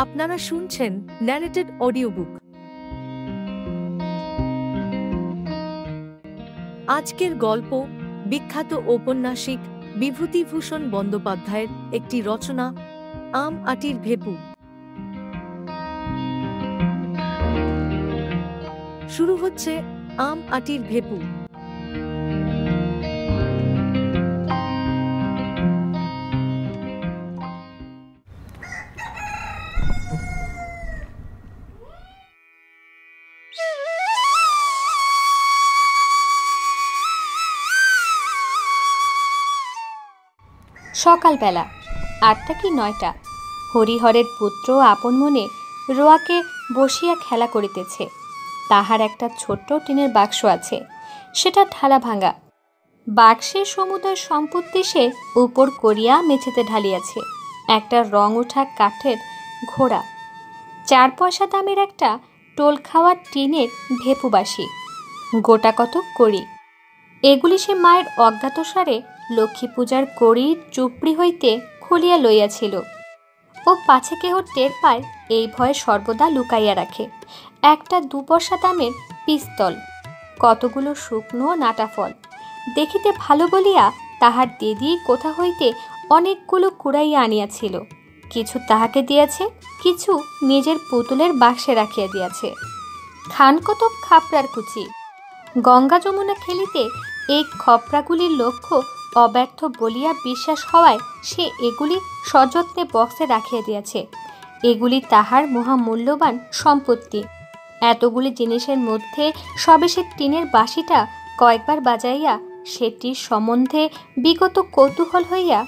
আপনারা শুনছেন narrated audio book. আজকের গল্প বিখ্যাত ঔপন্যাসিক বিভূতিভূষণ বন্দ্যোপাধ্যায়ের একটি রচনা, আম আটির ভেপু। শুরু হচ্ছে আম আটির ভেপু। সকালবেলা ৮টা কি ৯টা। হরিহরের পুত্র আপন মনে রোয়াকে বসিয়া খেলা করিতেছে। তাহার একটা ছোট্ট টিনের বাক্স আছে, সেটা ঢালা ভাঙা। বাক্সের সমুদয় সম্পত্তি সে উপর করিয়া মেঝেতে ঢালিয়াছে। একটা রং ওঠা কাঠের ঘোড়া, 4 পয়সা দামের একটা টোল খাওয়া টিনের ভেপুবাসি, গোটা কত কড়ি। এগুলি সে মায়ের অজ্ঞাতসারে লক্ষ্মী পূজার কড়ির চুপড়ি হইতে খুলিয়া লইয়াছিল। ও পাছে কেহ টের পায় এই ভয়ে সর্বদা লুকাইয়া রাখে। একটা 2 পয়সা দামের পিস্তল, কতগুলো শুকনো নাটা ফল, দেখিতে ভালো বলিয়া তাহার দিদি কোথা হইতে অনেকগুলো কুড়াইয়া আনিয়াছিল। কিছু তাহাকে দিয়াছে, কিছু নিজের পুতুলের বাক্সে রাখিয়া দিয়াছে। খান কত খাপড়ার কুচি। গঙ্গা যমুনা খেলিতে এই খপড়াগুলির লক্ষ্য অব্যর্থ বলিয়া বিশ্বাস হওয়ায় সে এগুলি সযত্নে বক্সে রাখিয়া দিয়াছে। এগুলি তাহার মহামূল্যবান সম্পত্তি। এতগুলি জিনিসের মধ্যে সবে সে টিনের বাঁশিটা কয়েকবার বাজাইয়া সেটির সম্বন্ধে বিগত কৌতূহল হইয়া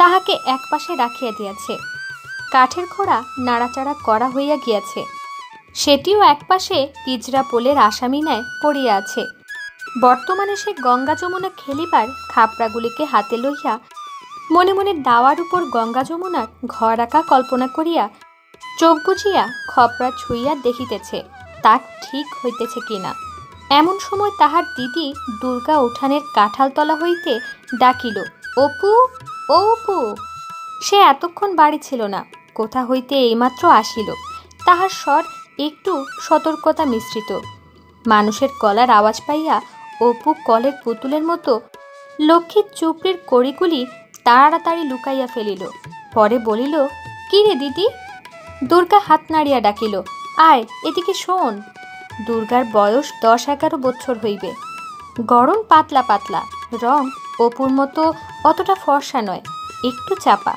তাহাকে একপাশে রাখিয়া দিয়াছে। কাঠের ঘোড়া নাড়াচাড়া করা হইয়া গিয়াছে, সেটিও একপাশে পিজরা পোলের আসামি ন্যায় পড়িয়া আছে। বর্তমানে সে গঙ্গা যমুনা খেলিবার খাপড়াগুলিকে হাতে লইয়া মনে মনে দাওয়ার উপর গঙ্গা যমুনার ঘর আঁকা কল্পনা করিয়া চোখ বুঝিয়া খপড়া ছুঁইয়া দেখিতেছে তা ঠিক হইতেছে কিনা। এমন সময় তাহার দিদি দুর্গা উঠানের কাঁঠালতলা হইতে ডাকিল, অপু, ও অপু। সে এতক্ষণ বাড়ি ছিল না, কোথা হইতে এইমাত্র আসিল। তাহার স্বর একটু সতর্কতা মিশ্রিত। মানুষের গলার আওয়াজ পাইয়া অপু কলের পুতুলের মতো লক্ষ্মীর চুপড়ির কড়িগুলি তাড়াতাড়ি লুকাইয়া ফেলিল। পরে বলিল, কি রে দিদি? দুর্গা হাত নাড়িয়া ডাকিল, আয় এদিকে শোন। দুর্গার বয়স 10-11 বছর হইবে। গরম পাতলা পাতলা, রং অপুর মতো অতটা ফর্সা নয়, একটু চাপা,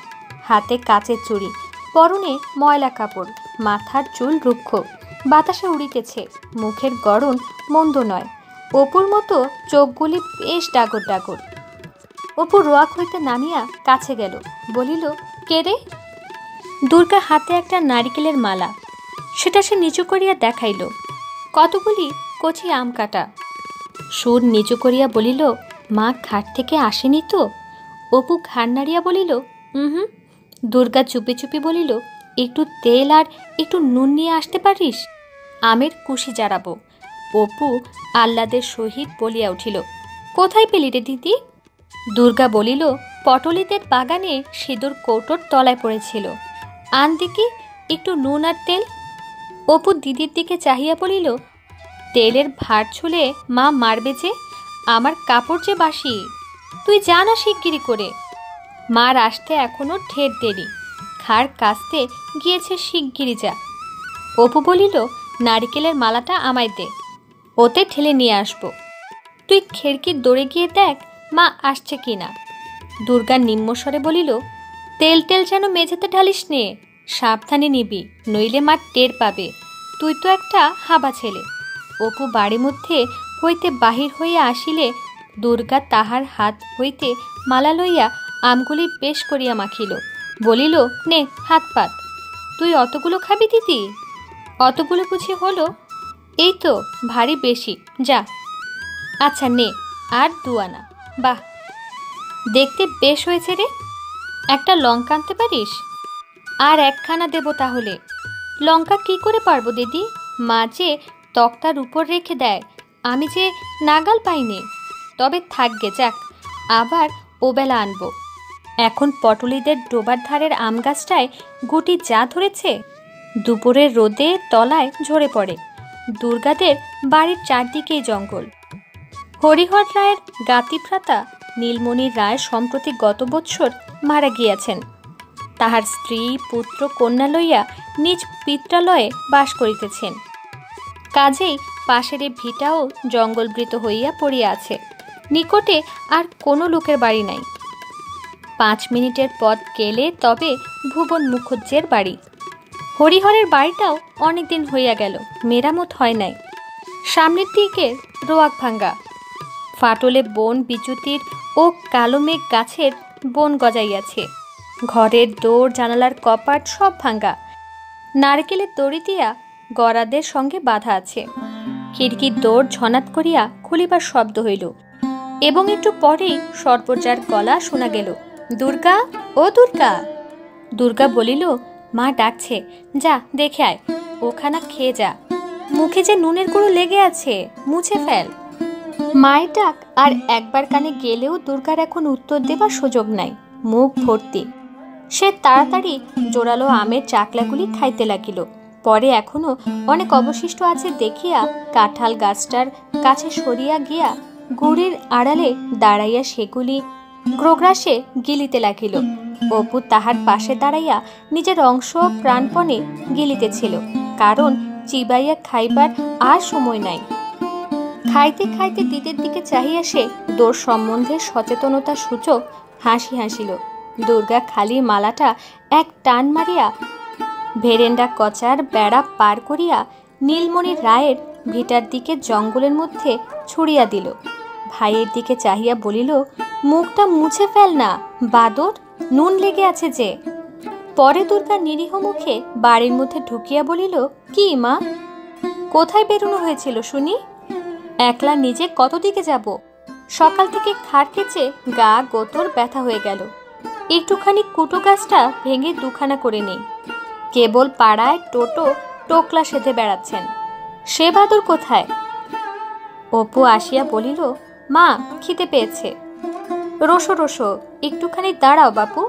হাতে কাচের চুড়ি, পরনে ময়লা কাপড়, মাথার চুল রুক্ষ, বাতাসে উড়িতেছে। মুখের গড়ন মন্দ নয়, অপুর মতো চোখগুলি বেশ ডাগর ডাগর। অপু রোয়াক হইতে নামিয়া কাছে গেল, বলিল, কে রে? দুর্গা হাতে একটা নারিকেলের মালা, সেটা সে নিচু করিয়া দেখাইল। কতগুলি কচি আম কাটা। সুর নিচু করিয়া বলিল, মা ঘাট থেকে আসেনি তো? অপু ঘাড় নাড়িয়া বলিল, হুম। দুর্গা চুপি চুপি বলিল, একটু তেল আর একটু নুন নিয়ে আসতে পারিস? আমের কুশি জারাবো। অপু আহ্লাদের সহিত বলিয়া উঠিল, কোথায় পেলি রে দিদি? দুর্গা বলিল, পটলিদের বাগানে সিঁদুর কৌটোর তলায় পড়েছিল, আন দেখি একটু নুন আর তেল। অপু দিদির দিকে চাহিয়া বলিল, তেলের ভার ছুলে মা মারবে যে, আমার কাপড় যে বাসি, তুই যা না শিগগিরি করে। মার আসতে এখনো ঢের দেরি, খাড় কাস্তে গিয়েছে, শিগগিরি যা। অপু বলিল, নারিকেলের মালাটা আমায় দে, ওতে ঠেলে নিয়ে আসবো। তুই খিড়কির দৌড়ে গিয়ে দেখ মা আসছে কিনা। দুর্গা নিম্নস্বরে বলিল, তেল টেল যেন মেঝেতে ঢালিস নে, সাবধানে নিবি, নইলে মা টের পাবে। তুই তো একটা হাবা ছেলে। অপু বাড়ি মধ্যে হইতে বাহির হইয়া আসিলে দুর্গা তাহার হাত হইতে মালা লইয়া আমগুলি বেশ করিয়া মাখিল, বলিল, নে হাত পাত। তুই অতগুলো খাবি দিদি? অতগুলো বুঝি হলো? এই তো ভারী বেশি, যা। আচ্ছা নে, আর 2 আনা। বাহ, দেখতে বেশ হয়েছে রে। একটা লঙ্কা আনতে পারিস? আর 1খানা দেব তাহলে। লঙ্কা কি করে পারবো দিদি? মা যে তক্তার উপর রেখে দেয়, আমি যে নাগাল পাইনি। তবে থাকবে, যাক, আবার ওবেলা আনবো। এখন পটলিদের ডোবার ধারের আম গাছটায় গুটি যা ধরেছে, দুপুরের রোদে তলায় ঝরে পড়ে। দুর্গাদের বাড়ির চারদিকেই জঙ্গল। হরিহর রায়ের গাতিভ্রাতা নীলমণি রায় সম্প্রতি গত বৎসর মারা গিয়াছেন। তাহার স্ত্রী পুত্র কন্যা লইয়া নিজ পিত্রালয়ে বাস করিতেছেন। কাজেই পাশের ভিটাও জঙ্গলবৃত হইয়া পড়িয়া আছে। নিকটে আর কোনো লোকের বাড়ি নাই। 5 মিনিটের পথ গেলে তবে ভুবন মুখুজ্জের বাড়ি। হরিহরের বাড়িটাও অনেকদিন হইয়া গেল, মেরামত হয় নাই। সামনের দিকে রোয়াক ভাঙ্গা, ফাটলে বন বিচুতির ও কালো মেঘ গাছের বন গজাইয়াছে। ঘরের দৌড় জানালার কপাট সব ভাঙ্গা। নারকেলের দড়ি দিয়া গড়াদের সঙ্গে বাঁধা আছে। খিড়কির দৌড় ঝনাত করিয়া খুলিবার শব্দ হইল এবং একটু পরেই সর্বজার গলা শোনা গেল, দুর্গা, ও দুর্গা। দুর্গা বলিল, মা ডাকছে, যা দেখে আয়, ওখানা খেয়ে যা, মুখে যে নুনের গুঁড়ো লেগে আছে, মুছে ফেল। মায়ের ডাক আর একবার কানে গেলেও দুর্গার এখন উত্তর দেবার সুযোগ নাই, মুখ ভর্তি। সে তাড়াতাড়ি জোরালো আমের চাকলাগুলি খাইতে লাগিল। পরে এখনো অনেক অবশিষ্ট আছে দেখিয়া কাঁঠাল গাছটার কাছে সরিয়া গিয়া গুড়ির আড়ালে দাঁড়াইয়া সেগুলি গ্রোগ্রাসে গিলিতে লাগিল। অপু তাহার পাশে দাঁড়াইয়া নিজের অংশ প্রাণপণে গিলিতেছিল, কারণ চিবাইয়া খাইবার আর সময় নাই। খাইতে খাইতে দিদির দিকে চাহিয়া সে দোর সম্বন্ধে সচেতনতা সূচক হাসি হাসিল। দুর্গা খালি মালাটা এক টান মারিয়া ভেরেন্ডা কচার বেড়া পার করিয়া নীলমণি রায়ের ভিটার দিকে জঙ্গলের মধ্যে ছুড়িয়া দিল। ভাইয়ের দিকে চাহিয়া বলিল, মুখটা মুছে ফেল না বাদর, নুন লেগে আছে যে। পরে দুর্গা নিরীহ মুখে বাড়ির মধ্যে ঢুকিয়া বলিল, কি মা, কোথায় বেরোনো হয়েছিল শুনি? একলা নিজে কত দিকে যাব? সকাল থেকে খাট খেচে গা গোতর ব্যথা হয়ে গেল। একটুখানি কুটো গাছটা ভেঙে দুখানা করে নেই। কেবল পাড়ায় টোটো টোকলা সেধে বেড়াচ্ছেন। সে বাদর কোথায়? অপু আসিয়া বলিল, মা খিদে পেয়েছে। রোসো রোসো, একটুখানি দাঁড়াও বাপু,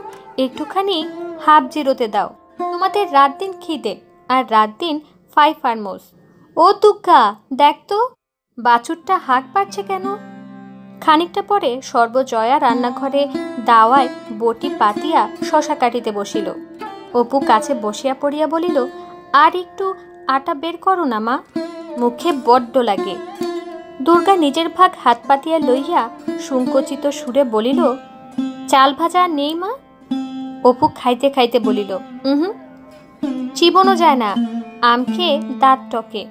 একটুখানি হাফ জিরোতে দাও। তোমাদের রাত দিন খিদে আর রাত দিন ফাইফারমোস। ও দুর্গা, দেখ তো বাছুরটা হাঁক পাচ্ছে কেন? খানিকটা পরে সর্বজয়া রান্নাঘরে দাওয়ায় বটি পাতিয়া শশা কাটিতে বসিল। অপু কাছে বসিয়া পড়িয়া বলিল, আর একটু আটা বের করো না মা, মুখে বড্ড লাগে। দুর্গা নিজের ভাগ হাত পাতিয়া লইয়া সংকোচিত সুরে বলিল, চাল ভাজা নেই মা? অপু খাইতে খাইতে বলিল, চিবনো যায় না, আম খেয়ে দাঁত টকে।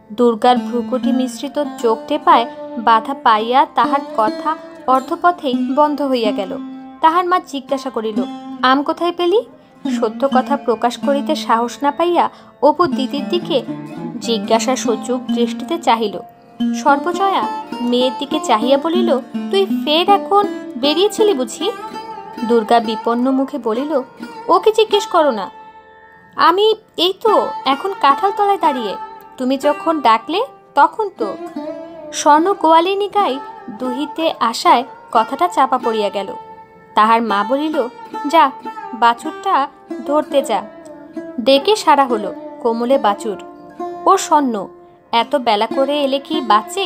দুর্গার ভ্রুকুটি মিশ্রিত চোখ টেপায় বাধা পাইয়া তাহার কথা অর্ধপথেই বন্ধ হইয়া গেল। তাহার মা জিজ্ঞাসা করিল, আম কোথায় পেলি? সত্য কথা প্রকাশ করিতে সাহস না পাইয়া অপু দিদির দিকে জিজ্ঞাসা সূচক দৃষ্টিতে চাহিল। সর্বজয়া মেয়ের দিকে চাহিয়া বলিল, তুই ফের এখন বেরিয়েছিলি বুঝি? দুর্গা বিপন্ন মুখে বলিল, ওকে জিজ্ঞেস করো না, আমি এই তো এখন কাঁঠাল তলায় দাঁড়িয়ে, তুমি যখন ডাকলে তখন তো। স্বর্ণ গোয়ালিনী গাই দুহিতে আশায় কথাটা চাপা পড়িয়া গেল। তাহার মা বলিল, যা বাছুরটা ধরতে যা। ডেকে সারা হলো, কোমলে বাছুর। ও স্বর্ণ, এত বেলা করে এলে কি বাঁচে?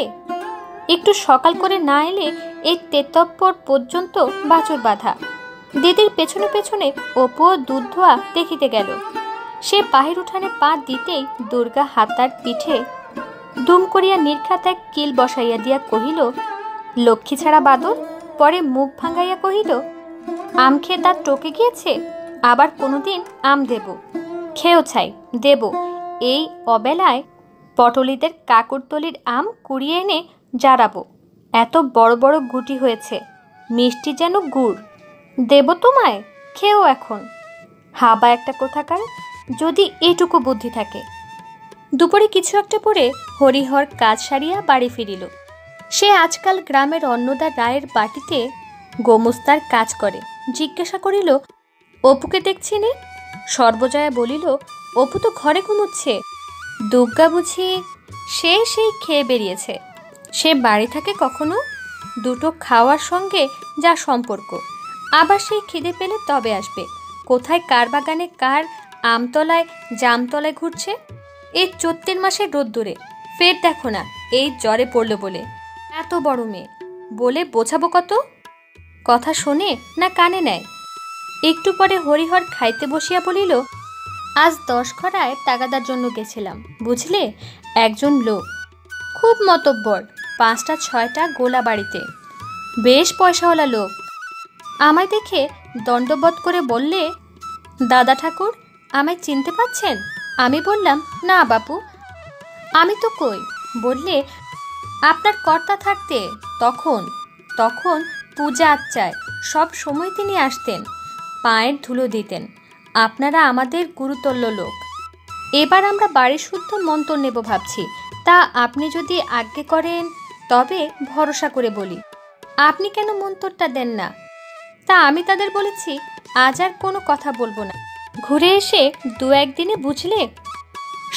একটু সকাল করে না এলে এই তেতপ্পর পর্যন্ত বাছুর বাঁধা। দিদির পেছনে পেছনে অপু দুধ ধোয়া দেখিতে গেল। সে বাহির উঠানে পা দিতেই দুর্গা হাতার পিঠে দুম করিয়া নির্ঘাত এক কিল বসাইয়া দিয়া কহিল, লক্ষ্মী ছাড়া বাদর। পরে মুখ ভাঙাইয়া কহিল, আম খেয়ে তার টকে গিয়েছে, আবার কোনোদিন আম দেব, খেয়েও ছাই দেব। এই অবেলায় পটলিদের কাকুরতলির আম কুড়িয়ে এনে জারাবো, এত বড় বড় গুটি হয়েছে, মিষ্টি যেন গুড়। দেব তোমায়, খেয়েও এখন। হাবা একটা কোথাকার, যদি এইটুকু বুদ্ধি থাকে। দুপুরে কিছু একটা পরে হরিহর কাজ সারিয়া বাড়ি ফিরিল। সে আজকাল গ্রামের অন্নদা রায়ের বাটিতে গোমস্তার কাজ করে। জিজ্ঞাসা করিল, অপুকে দেখছি নে? সর্বজয়া বলিল, অপু তো ঘরে ঘুমুচ্ছে। দুর্গা বুঝি সেই খেয়ে বেরিয়েছে। সে বাড়ি থাকে কখনো? দুটো খাওয়ার সঙ্গে যা সম্পর্ক, আবার সেই খিদে পেলে তবে আসবে। কোথায় কার বাগানে কার আমতলায় জামতলায় ঘুরছে। এই ৩৪ মাসের রোদ্দুরে ফের দেখো না এই জ্বরে পড়লো বলে। এত বড় মেয়ে বলে বোঝাবো কত? কথা শোনে না কানে নেয়। একটু পরে হরিহর খাইতে বসিয়া বলিল, আজ 10 খরায় তাগাদার জন্য গেছিলাম, বুঝলে? একজন লোক খুব মতব্বর, 5টা 6টা গোলা বাড়িতে, বেশ পয়সাওয়ালা লোক। আমায় দেখে দণ্ডবধ করে বললে, দাদা ঠাকুর আমায় চিনতে পাচ্ছেন? আমি বললাম, না বাপু, আমি তো কই। বললে, আপনার কর্তা থাকতে তখন তখন পূজা আচ্চায় সব সময় তিনি আসতেন, পায়ের ধুলো দিতেন। আপনারা আমাদের গুরুতল্য লোক। এবার আমরা বাড়ি শুদ্ধ মন্তর নেব ভাবছি, তা আপনি যদি আজ্ঞে করেন তবে ভরসা করে বলি। আপনি কেন মন্তরটা দেন না? তা আমি তাদের বলেছি আজ আর কোনো কথা বলবো না। ঘুরে এসে 2-1 দিনে বুঝলে।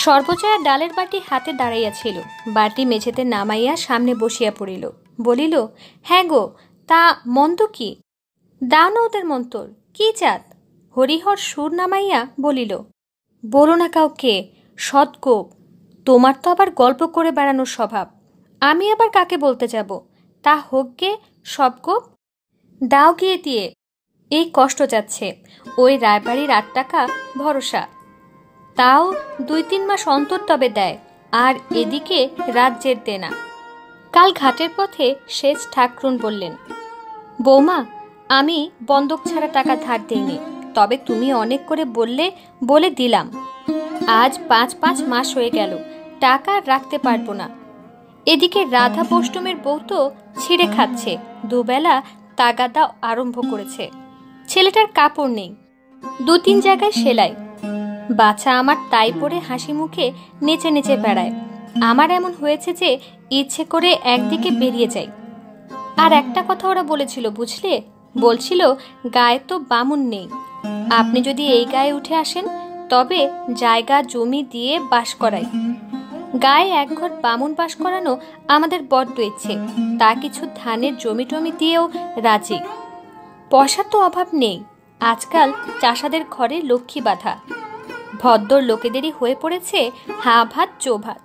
সর্বজয়া ডালের বাটি হাতে দাঁড়াইয়াছিল, বাটি মেঝেতে নামাইয়া সামনে বসিয়া পড়িল। বলিল, হ্যাঁ গো, তা মন্দ কি? দাও না ওদের মন্তর, কি জাত? হরিহর সুর নামাইয়া বলিল, বলো না কাউকে, সৎগোপ। তোমার তো আবার গল্প করে বেড়ানোর স্বভাব, আমি আবার কাকে বলতে যাব? তা হোক গে সব গোপ, দাও গিয়ে দিয়ে। এই কষ্ট যাচ্ছে, ওই রায়বাড়ির 8 টাকা ভরসা, তাও 2-3 মাস অন্তর তবে দেয়, আর এদিকে রাজ্যের দেনা। কাল ঘাটের পথে সেজ ঠাকরুন বললেন, বৌমা, আমি বন্ধক ছাড়া টাকা ধার দিইনি, তবে তুমি অনেক করে বললে বলে দিলাম। আজ 5 মাস হয়ে গেল, টাকা রাখতে পারবো না। এদিকে রাধা বষ্টমের বউ তো ছিঁড়ে খাচ্ছে, দুবেলা তাগাদা আরম্ভ করেছে। ছেলেটার কাপড় নেই, 2-3 জায়গায় সেলাই। বাছা আমার তাই পরে হাসি মুখে নেচে নেচে বেড়ায়। আমার এমন হয়েছে যে ইচ্ছে করে একদিকে বেরিয়ে যাই। আর একটা কথা ওরা বলেছিল, বুঝলে? বলছিল গায়ে তো বামুন নেই, আপনি যদি এই গায়ে উঠে আসেন তবে জায়গা জমি দিয়ে বাস করাই। গায়ে 1 ঘর বামুন বাস করানো আমাদের বড্ড ইচ্ছে, তা কিছু ধানের জমি টমি দিয়েও রাজি। পয়সার তো অভাব নেই, আজকাল চাষাদের ঘরে লক্ষ্মী বাঁধা। ভদ্র লোকেদেরই হয়ে পড়েছে হা ভাত চো ভাত।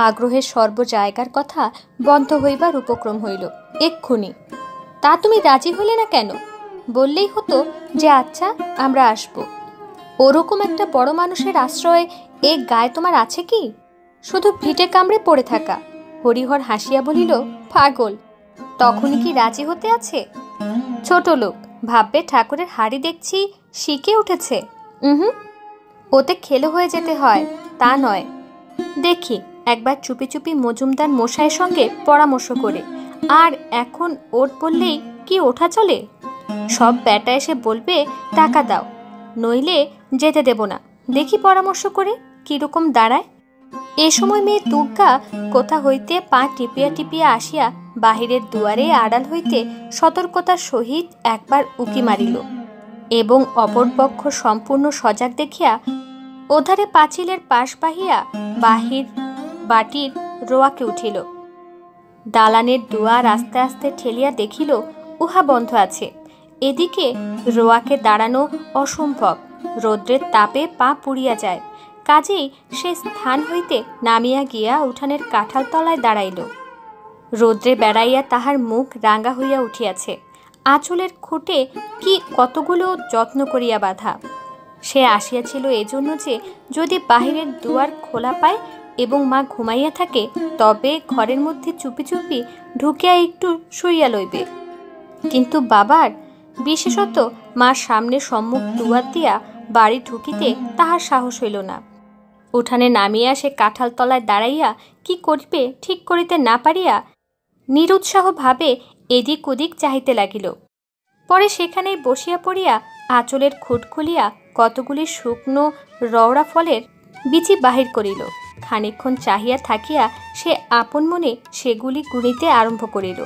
আগ্রহের সর্ব জায়গার কথা বন্ধ হইবার উপক্রম হইল এক্ষুনি। তা তুমি রাজি হইলে না কেন? বললেই হতো যে আচ্ছা আমরা আসব। ওরকম একটা বড় মানুষের আশ্রয় এ গায়ে তোমার আছে কি? শুধু ভিটে কামড়ে পড়ে থাকা। হরিহর হাসিয়া বলিল, পাগল, তখনই কি রাজি হতে আছে? ছোট লোক ভাববে ঠাকুরের হাড়ি দেখছি শিখে উঠেছে। ওতে খেলে হয়ে যেতে হয় তা নয়। দেখি একবার চুপি চুপি মজুমদার মশাইয়ের সঙ্গে পরামর্শ করে। আর এখন ওট বললেই কি ওঠা চলে? সব বেটা এসে বলবে টাকা দাও, নইলে যেতে দেব না। দেখি পরামর্শ করে কিরকম দাঁড়ায়। এ সময় মেয়ে দুর্গা কোথা হইতে পা টিপিয়া টিপিয়া আসিয়া বাহিরের দুয়ারে আড়াল হইতে সতর্কতার সহিত একবার উকি মারিল এবং অপর পক্ষ সম্পূর্ণ সজাগ দেখিয়া ওধারে পাঁচিলের পাশ বাহিয়া বাহির বাটির রোয়াকে উঠিল। দালানের দুয়ার আস্তে আস্তে ঠেলিয়া দেখিল উহা বন্ধ আছে। এদিকে রোয়াকে দাঁড়ানো অসম্ভব, রৌদ্রের তাপে পা পুড়িয়া যায়। কাজেই সে স্থান হইতে নামিয়া গিয়া উঠানের কাঁঠাল তলায় দাঁড়াইল। রৌদ্রে বেড়াইয়া তাহার মুখ রাঙা হইয়া উঠিয়াছে। আঁচলের খুঁটে কি কতগুলো যত্ন করিয়া বাঁধা। সে আসিয়াছিল এজন্য যে যদি বাহিরের দুয়ার খোলা পায় এবং মা ঘুমাইয়া থাকে তবে ঘরের মধ্যে চুপি চুপি ঢুকিয়া একটু শুইয়া লইবে। কিন্তু বাবার, বিশেষত মার সামনে সম্মুখ দুয়ার দিয়া বাড়ি ঢুকিতে তাহার সাহস হইল না। উঠানে নামিয়া সে কাঁঠাল তলায় দাঁড়াইয়া কি করিবে ঠিক করিতে না পারিয়া নিরুৎসাহ ভাবে এদিক ওদিক চাহিতে লাগিল। পরে সেখানেই বসিয়া পড়িয়া আঁচলের খুঁট খুলিয়া কতগুলি শুকনো রওড়া ফলের বিচি বাহির করিল। খানিকক্ষণ চাহিয়া থাকিয়া সে আপন মনে সেগুলি গুনিতে আরম্ভ করিল।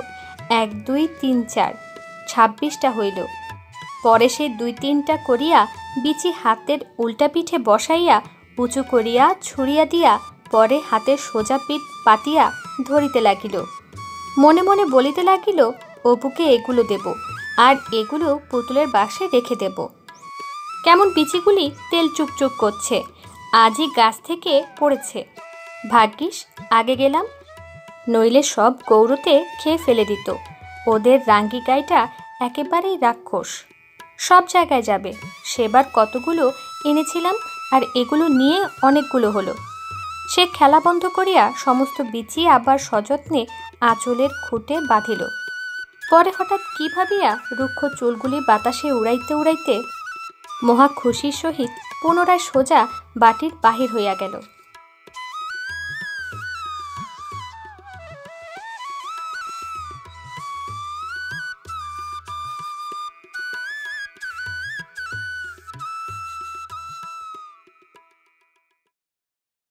1, 2, 3, 4, 26টা হইল। পরে সে 2-3টা করিয়া বিচি হাতের উল্টা পিঠে বসাইয়া উঁচু করিয়া ছুড়িয়া দিয়া পরে হাতের সোজা পিঠ পাতিয়া ধরিতে লাগিল। মনে মনে বলিতে লাগিল, অপুকে এগুলো দেব, আর এগুলো পুতুলের বাক্সে রেখে দেব। কেমন বিচিগুলি তেল চুপচুপ করছে, আজই গাছ থেকে পড়েছে। ভাগ্যিস আগে গেলাম, নইলে সব গৌরতে খেয়ে ফেলে দিত। ওদের রাঙ্গি গাইটা একেবারেই রাক্ষস, সব জায়গায় যাবে। সেবার কতগুলো এনেছিলাম, আর এগুলো নিয়ে অনেকগুলো হলো। সে খেলা বন্ধ করিয়া সমস্ত বিচি আবার সযত্নে আঁচলের খুঁটে বাঁধিল। পরে হঠাৎ কি ভাবিয়া রুক্ষ চুলগুলি বাতাসে উড়াইতে উড়াইতে মহা খুশির সহিত পুনরায় সোজা বাটির বাহির হইয়া গেল।